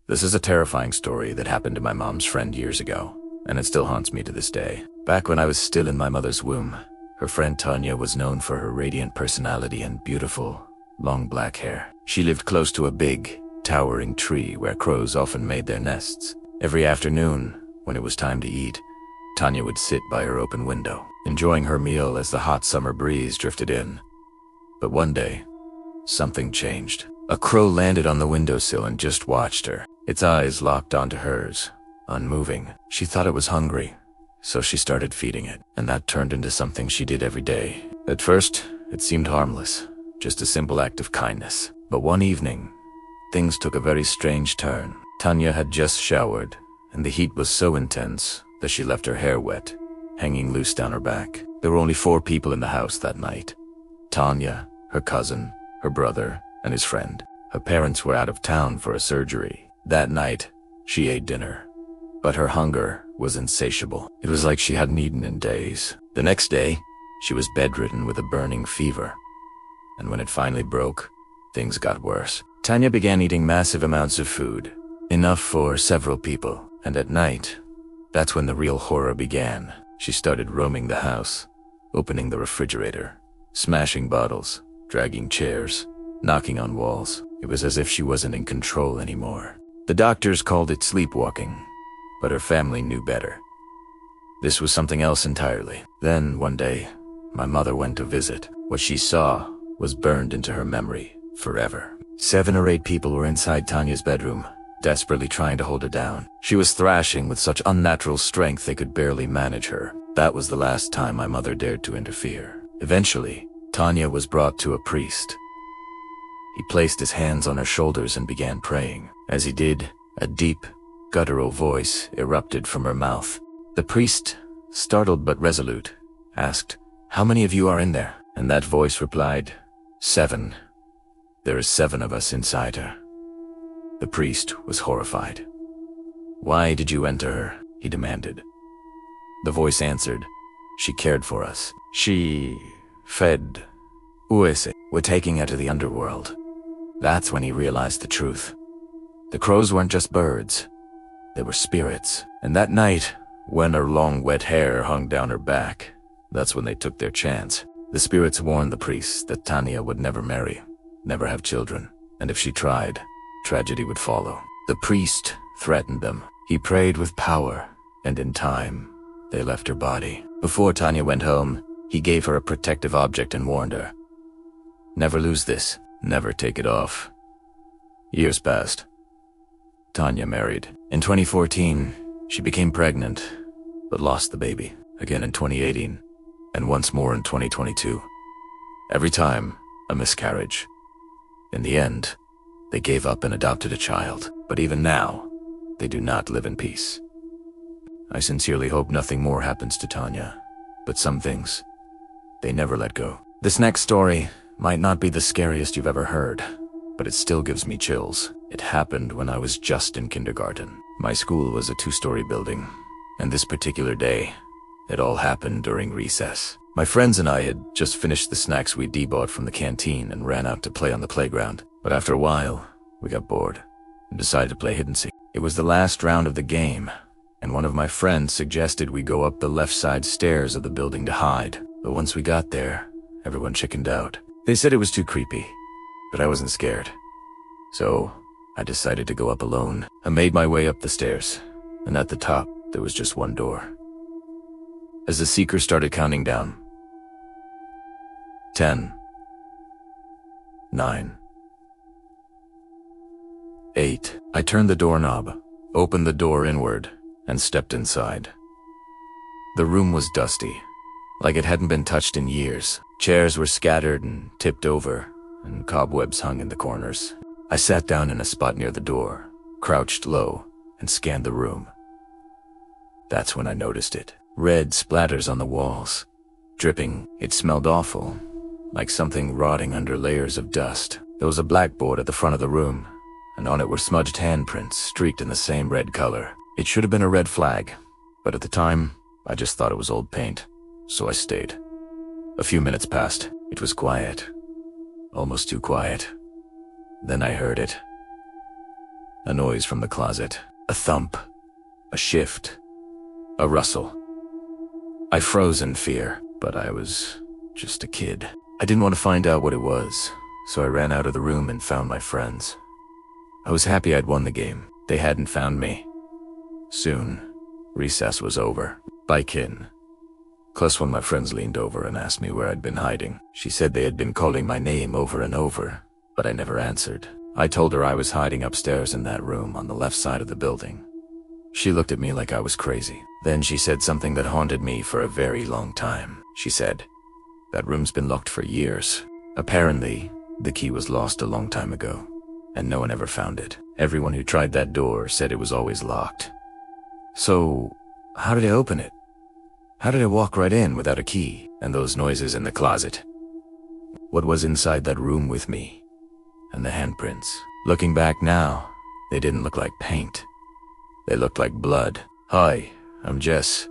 This is a terrifying story that happened to my mom's friend years ago, and it still haunts me to this day. Back when I was still in my mother's womb, her friend Tanya was known for her radiant personality and beautiful, long black hair. She lived close to a big, towering tree where crows often made their nests. Every afternoon, when it was time to eat, Tanya would sit by her open window, enjoying her meal as the hot summer breeze drifted in. But one day, something changed. A crow landed on the windowsill and just watched her. Its eyes locked onto hers, unmoving. She thought it was hungry, so she started feeding it, and that turned into something she did every day. At first, it seemed harmless, just a simple act of kindness. But one evening, things took a very strange turn. Tanya had just showered, and the heat was so intense that she left her hair wet, hanging loose down her back. There were only 4 people in the house that night: Tanya, her cousin, her brother, and his friend. Her parents were out of town for a surgery. That night, she ate dinner, but her hunger was insatiable. It was like she hadn't eaten in days. The next day, she was bedridden with a burning fever, and when it finally broke, things got worse. Tanya began eating massive amounts of food, enough for several people, and at night, that's when the real horror began. She started roaming the house, opening the refrigerator, smashing bottles, dragging chairs, knocking on walls. It was as if she wasn't in control anymore. The doctors called it sleepwalking, but her family knew better. This was something else entirely. Then, one day, my mother went to visit. What she saw was burned into her memory forever. 7 or 8 people were inside Tanya's bedroom, desperately trying to hold her down. She was thrashing with such unnatural strength they could barely manage her. That was the last time my mother dared to interfere. Eventually, Tanya was brought to a priest. He placed his hands on her shoulders and began praying. As he did, a deep, guttural voice erupted from her mouth. The priest, startled but resolute, asked, "How many of you are in there?" And that voice replied, "7. There is 7 of us inside her." The priest was horrified. "Why did you enter her?" he demanded. The voice answered, "She cared for us. She fed us. We're taking her to the underworld." That's when he realized the truth. The crows weren't just birds. They were spirits. And that night, when her long wet hair hung down her back, that's when they took their chance. The spirits warned the priest that Tanya would never marry, never have children, and if she tried, tragedy would follow. The priest threatened them. He prayed with power, and in time, they left her body. Before Tanya went home, he gave her a protective object and warned her, "Never lose this. Never take it off." Years passed. Tanya married. In 2014, she became pregnant, but lost the baby. Again in 2018, and once more in 2022. Every time, a miscarriage. In the end, they gave up and adopted a child. But even now, they do not live in peace. I sincerely hope nothing more happens to Tanya, but some things, they never let go. This next story might not be the scariest you've ever heard, but it still gives me chills. It happened when I was just in kindergarten. My school was a 2-story building, and this particular day, it all happened during recess. My friends and I had just finished the snacks we debought from the canteen and ran out to play on the playground. But after a while, we got bored and decided to play hide and seek. It was the last round of the game, and one of my friends suggested we go up the left side stairs of the building to hide. But once we got there, everyone chickened out. They said it was too creepy, but I wasn't scared. So, I decided to go up alone. I made my way up the stairs, and at the top, there was just one door. As the seeker started counting down, 10, 9, 8, I turned the doorknob, opened the door inward, and stepped inside. The room was dusty, like it hadn't been touched in years. Chairs were scattered and tipped over, and cobwebs hung in the corners. I sat down in a spot near the door, crouched low, and scanned the room. That's when I noticed it. Red splatters on the walls, dripping. It smelled awful, like something rotting under layers of dust. There was a blackboard at the front of the room, and on it were smudged handprints streaked in the same red color. It should have been a red flag, but at the time, I just thought it was old paint, so I stayed. A few minutes passed. It was quiet. Almost too quiet. Then I heard it. A noise from the closet. A thump. A shift. A rustle. I froze in fear, but I was just a kid. I didn't want to find out what it was, so I ran out of the room and found my friends. I was happy I'd won the game. They hadn't found me. Soon, recess was over. Bye, kin. Plus, one of my friends leaned over and asked me where I'd been hiding. She said they had been calling my name over and over, but I never answered. I told her I was hiding upstairs in that room on the left side of the building. She looked at me like I was crazy. Then she said something that haunted me for a very long time. She said, "That room's been locked for years. Apparently, the key was lost a long time ago, and no one ever found it. Everyone who tried that door said it was always locked. So, how did I open it? How did I walk right in without a key? And those noises in the closet? What was inside that room with me? And the handprints. Looking back now, they didn't look like paint. They looked like blood. Hi, I'm Jess.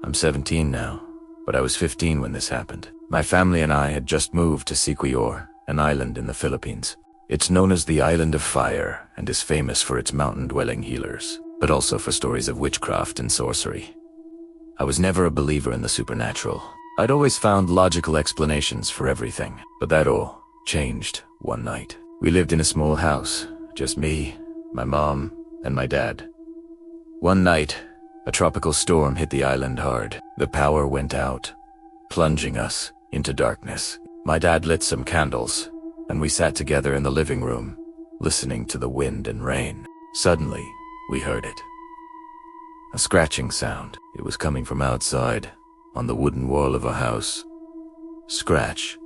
I'm 17 now, but I was 15 when this happened. My family and I had just moved to Siquijor, an island in the Philippines. It's known as the Island of Fire and is famous for its mountain-dwelling healers, but also for stories of witchcraft and sorcery. I was never a believer in the supernatural. I'd always found logical explanations for everything, but that all changed one night. We lived in a small house, just me, my mom, and my dad. One night, a tropical storm hit the island hard. The power went out, plunging us into darkness. My dad lit some candles, and we sat together in the living room, listening to the wind and rain. Suddenly, we heard it. A scratching sound. It was coming from outside, on the wooden wall of a house. Scratch.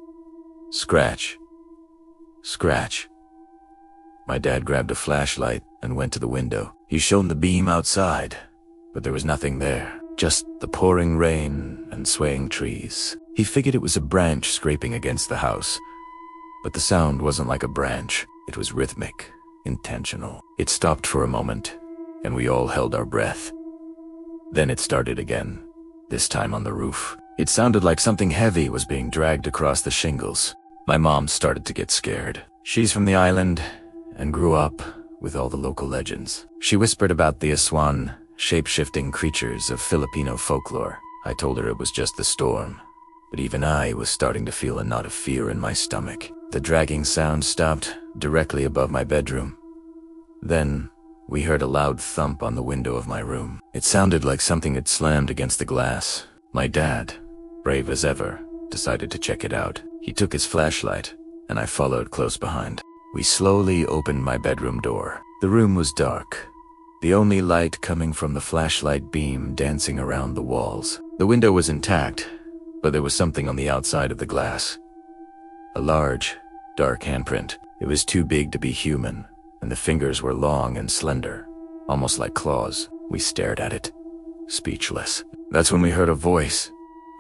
Scratch. Scratch. My dad grabbed a flashlight and went to the window. He shone the beam outside, but there was nothing there. Just the pouring rain and swaying trees. He figured it was a branch scraping against the house, but the sound wasn't like a branch. It was rhythmic, intentional. It stopped for a moment, and we all held our breath. Then it started again, this time on the roof. It sounded like something heavy was being dragged across the shingles. My mom started to get scared. She's from the island and grew up with all the local legends. She whispered about the aswan, shape-shifting creatures of Filipino folklore. I told her it was just the storm, but even I was starting to feel a knot of fear in my stomach. The dragging sound stopped directly above my bedroom. Then, we heard a loud thump on the window of my room. It sounded like something had slammed against the glass. My dad, brave as ever, decided to check it out. He took his flashlight, and I followed close behind. We slowly opened my bedroom door. The room was dark, the only light coming from the flashlight beam dancing around the walls. The window was intact, but there was something on the outside of the glass. A large, dark handprint. It was too big to be human, and the fingers were long and slender, almost like claws. We stared at it, speechless. That's when we heard a voice,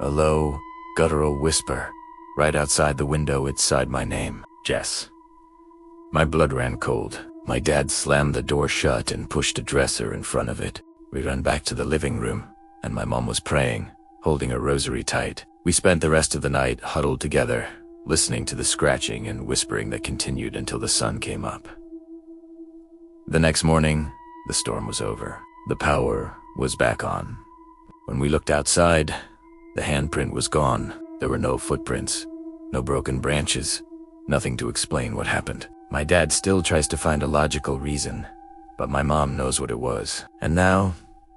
a low, guttural whisper. Right outside the window it sighed my name, Jess. My blood ran cold. My dad slammed the door shut and pushed a dresser in front of it. We ran back to the living room, and my mom was praying, holding her rosary tight. We spent the rest of the night huddled together, listening to the scratching and whispering that continued until the sun came up. The next morning, the storm was over. The power was back on. When we looked outside, the handprint was gone. There were no footprints, no broken branches, nothing to explain what happened. My dad still tries to find a logical reason, but my mom knows what it was. And now,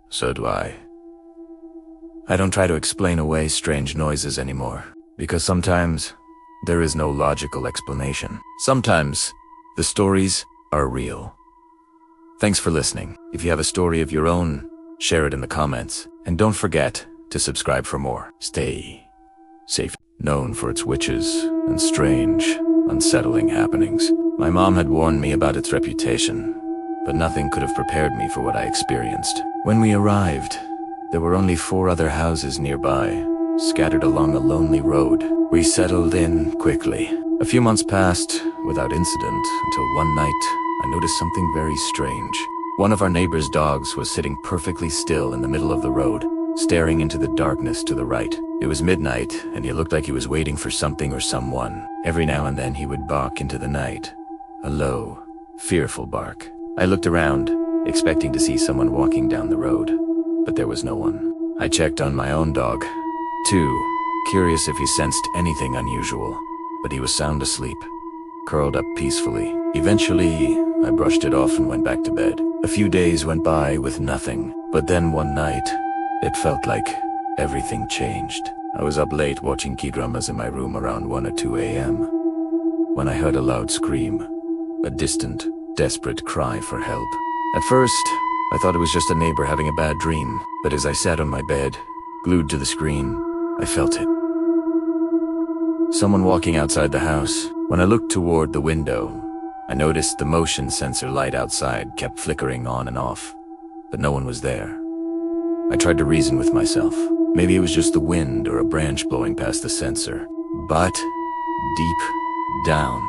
so do I. I don't try to explain away strange noises anymore, because sometimes there is no logical explanation. Sometimes the stories are real. Thanks for listening. If you have a story of your own, share it in the comments. And don't forget to subscribe for more. Stay safe. Known for its witches and strange, unsettling happenings. My mom had warned me about its reputation, but nothing could have prepared me for what I experienced. When we arrived, there were only 4 other houses nearby, scattered along a lonely road. We settled in quickly. A few months passed without incident until one night I noticed something very strange. One of our neighbor's dogs was sitting perfectly still in the middle of the road, staring into the darkness to the right. It was midnight, and he looked like he was waiting for something or someone. Every now and then he would bark into the night, a low, fearful bark. I looked around, expecting to see someone walking down the road, but there was no one. I checked on my own dog, too, curious if he sensed anything unusual, but he was sound asleep, curled up peacefully. Eventually, I brushed it off and went back to bed. A few days went by with nothing, but then one night, it felt like everything changed. I was up late watching K-dramas in my room around 1 or 2 a.m. when I heard a loud scream, a distant, desperate cry for help. At first, I thought it was just a neighbor having a bad dream, but as I sat on my bed, glued to the screen, I felt it. Someone walking outside the house. When I looked toward the window, I noticed the motion sensor light outside kept flickering on and off, but no one was there. I tried to reason with myself. Maybe it was just the wind or a branch blowing past the sensor. But deep down,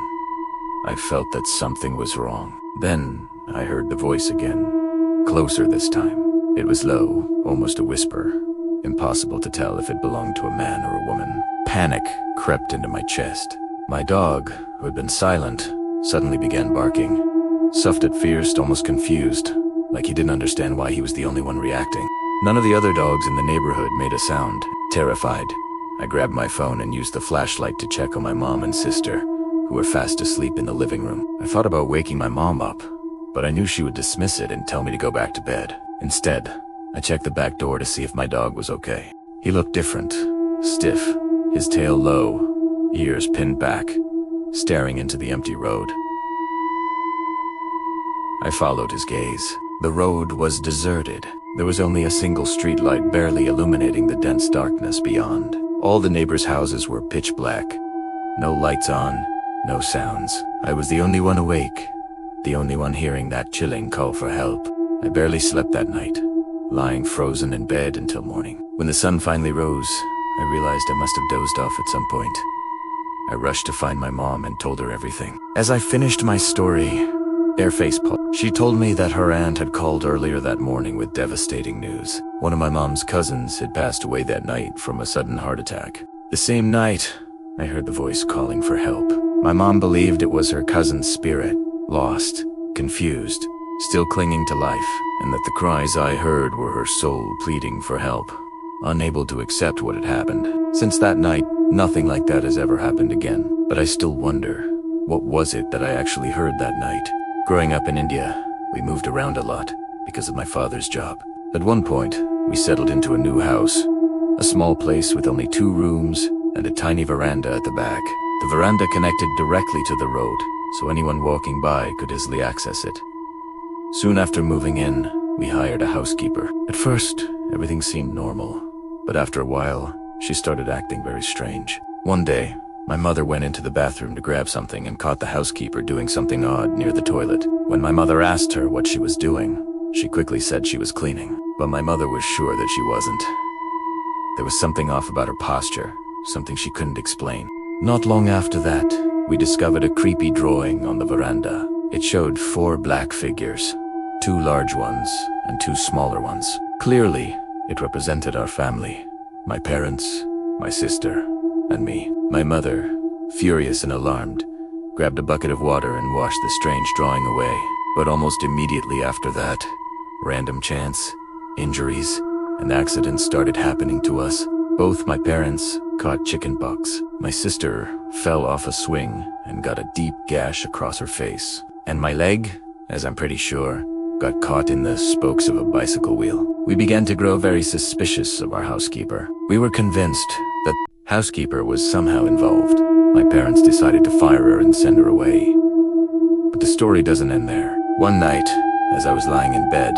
I felt that something was wrong. Then I heard the voice again, closer this time. It was low, almost a whisper. Impossible to tell if it belonged to a man or a woman. Panic crept into my chest. My dog, who had been silent, suddenly began barking. Soft at first, almost confused, like he didn't understand why he was the only one reacting. None of the other dogs in the neighborhood made a sound. Terrified, I grabbed my phone and used the flashlight to check on my mom and sister, who were fast asleep in the living room. I thought about waking my mom up, but I knew she would dismiss it and tell me to go back to bed. Instead, I checked the back door to see if my dog was okay. He looked different, stiff, his tail low, ears pinned back, staring into the empty road. I followed his gaze. The road was deserted. There was only a single streetlight barely illuminating the dense darkness beyond. All the neighbors' houses were pitch black. No lights on, no sounds. I was the only one awake, the only one hearing that chilling call for help. I barely slept that night, lying frozen in bed until morning. When the sun finally rose, I realized I must have dozed off at some point. I rushed to find my mom and told her everything. As I finished my story, Airface paused. She told me that her aunt had called earlier that morning with devastating news. One of my mom's cousins had passed away that night from a sudden heart attack. The same night, I heard the voice calling for help. My mom believed it was her cousin's spirit, lost, confused, still clinging to life, and that the cries I heard were her soul pleading for help, unable to accept what had happened. Since that night, nothing like that has ever happened again. But I still wonder, what was it that I actually heard that night? Growing up in India, we moved around a lot because of my father's job. At one point, we settled into a new house, a small place with only 2 rooms and a tiny veranda at the back. The veranda connected directly to the road, so anyone walking by could easily access it. Soon after moving in, we hired a housekeeper. At first, everything seemed normal, but after a while, she started acting very strange. One day, my mother went into the bathroom to grab something and caught the housekeeper doing something odd near the toilet. When my mother asked her what she was doing, she quickly said she was cleaning, but my mother was sure that she wasn't. There was something off about her posture, something she couldn't explain. Not long after that, we discovered a creepy drawing on the veranda. It showed 4 black figures, 2 large ones and 2 smaller ones. Clearly, it represented our family, my parents, my sister, and me. My mother, furious and alarmed, grabbed a bucket of water and washed the strange drawing away. But almost immediately after that, random chance, injuries, and accidents started happening to us. Both my parents caught chickenpox. My sister fell off a swing and got a deep gash across her face. And my leg, as I'm pretty sure, got caught in the spokes of a bicycle wheel. We began to grow very suspicious of our housekeeper. We were convinced that the housekeeper was somehow involved. My parents decided to fire her and send her away. But the story doesn't end there. One night, as I was lying in bed,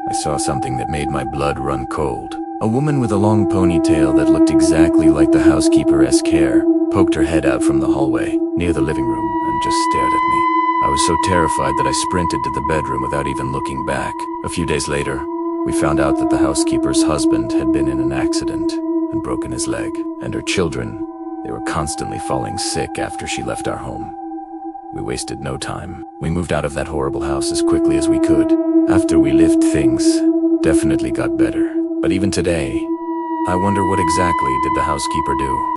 I saw something that made my blood run cold. A woman with a long ponytail that looked exactly like the housekeeper's hair poked her head out from the hallway near the living room and just stared at me. I was so terrified that I sprinted to the bedroom without even looking back. A few days later, we found out that the housekeeper's husband had been in an accident and broken his leg. And her children, they were constantly falling sick after she left our home. We wasted no time. We moved out of that horrible house as quickly as we could. After we lived, things definitely got better. But even today, I wonder what exactly did the housekeeper do?